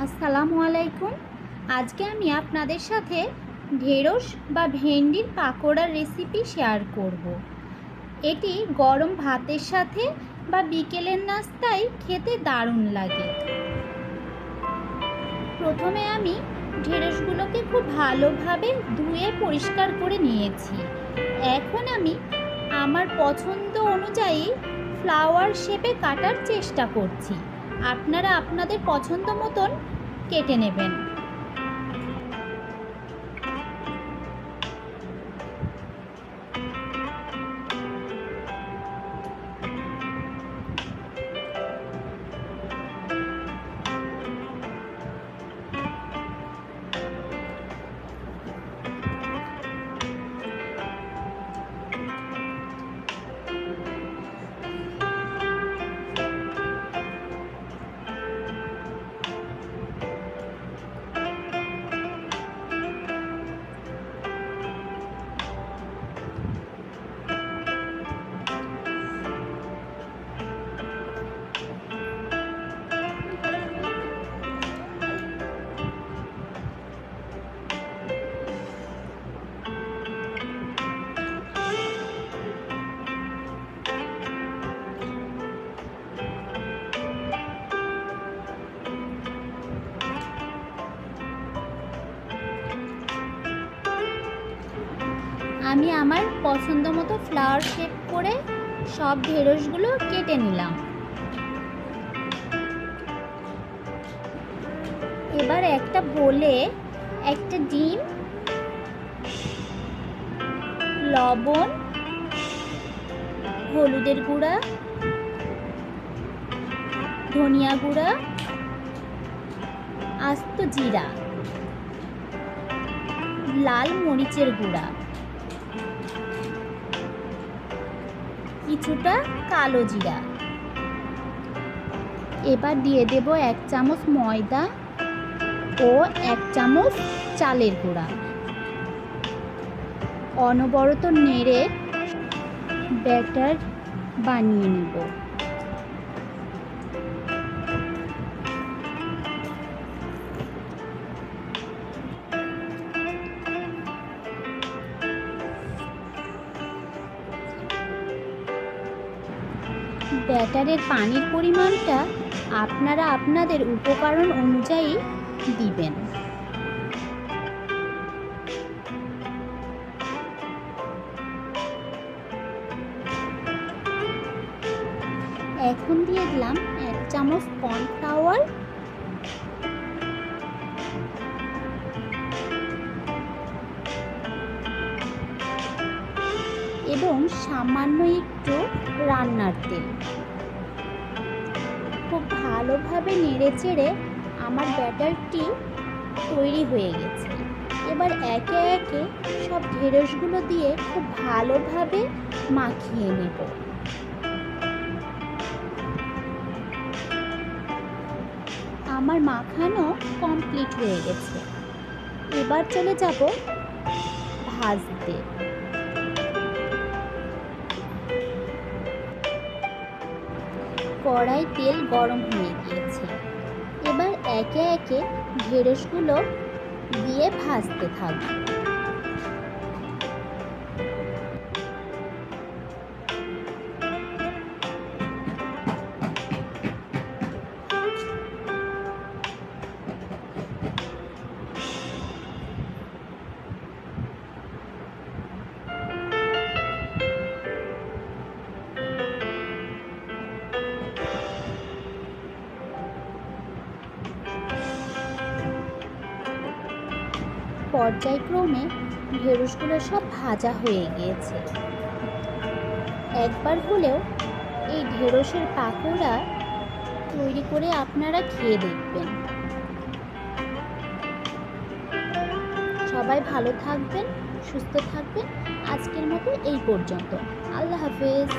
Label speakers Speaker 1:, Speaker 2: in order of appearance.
Speaker 1: আসসালামু আলাইকুম। আজকে আমি আপনাদের সাথে ঢেঁড়স বা ভেন্ডির পাকোড়ার রেসিপি শেয়ার করব। এটি গরম ভাতের সাথে বা বিকেলের নাস্তায় খেতে দারুণ লাগে। প্রথমে আমি ঢেঁড়সগুলোকে খুব ভালোভাবে ধুয়ে পরিষ্কার করে নিয়েছি। এখন আমি আমার পছন্দ অনুযায়ী ফ্লাওয়ার শেপে কাটার চেষ্টা করছি। আপনারা আপনাদের পছন্দ মতন কেটে নেবেন। আমি আমার পছন্দ মতো ফ্লাওয়ার শেপ করে সব ঢেঁড়সগুলো কেটে নিলাম। এবার একটা বোলে একটা ডিম, লবণ, হলুদের গুঁড়া, ধনিয়া গুঁড়া, আস্ত জিরা, লাল মরিচের গুঁড়া, কিছুটা কালো জিরা। এবার দিয়ে দেব 1 চামচ ময়দা ও 1 চামচ চালের গুঁড়া। অনবরত নেড়ে ব্যাটার বানিয়ে নেব। ব্যাটারের পানির পরিমাণটা আপনারা আপনাদের উপকরণ অনুযায়ী দিবেন। এখন দিয়ে দিলাম 1 চামচ কর্নফ্লাওয়ার, এবং সামান্য একটু রান্নার তেল। খুব ভালোভাবে নেড়েচেড়ে আমার ব্যাটারটি তৈরি হয়ে গেছে। এবার একে একে সব ঢেঁড়সগুলো দিয়ে খুব ভালোভাবে মাখিয়ে নেব। আমার মাখানো কমপ্লিট হয়ে গেছে। এবার চলে যাব ভাজতে। কড়াই তেল গরম হয়ে গিয়েছে। এবার একে একে ঢেঁড়সগুলো দিয়ে ভাজতে থাকবো। পর্যায়ক্রমে ঢেঁড়সগুলো সব ভাজা হয়ে গিয়েছে। একবার হলেও এই ঢেঁড়সের পাকোড়া তৈরি করে আপনারা খেয়ে দেখবেন। সবাই ভালো থাকবেন, সুস্থ থাকবেন। আজকের মতো এই পর্যন্ত। আল্লাহ হাফেজ।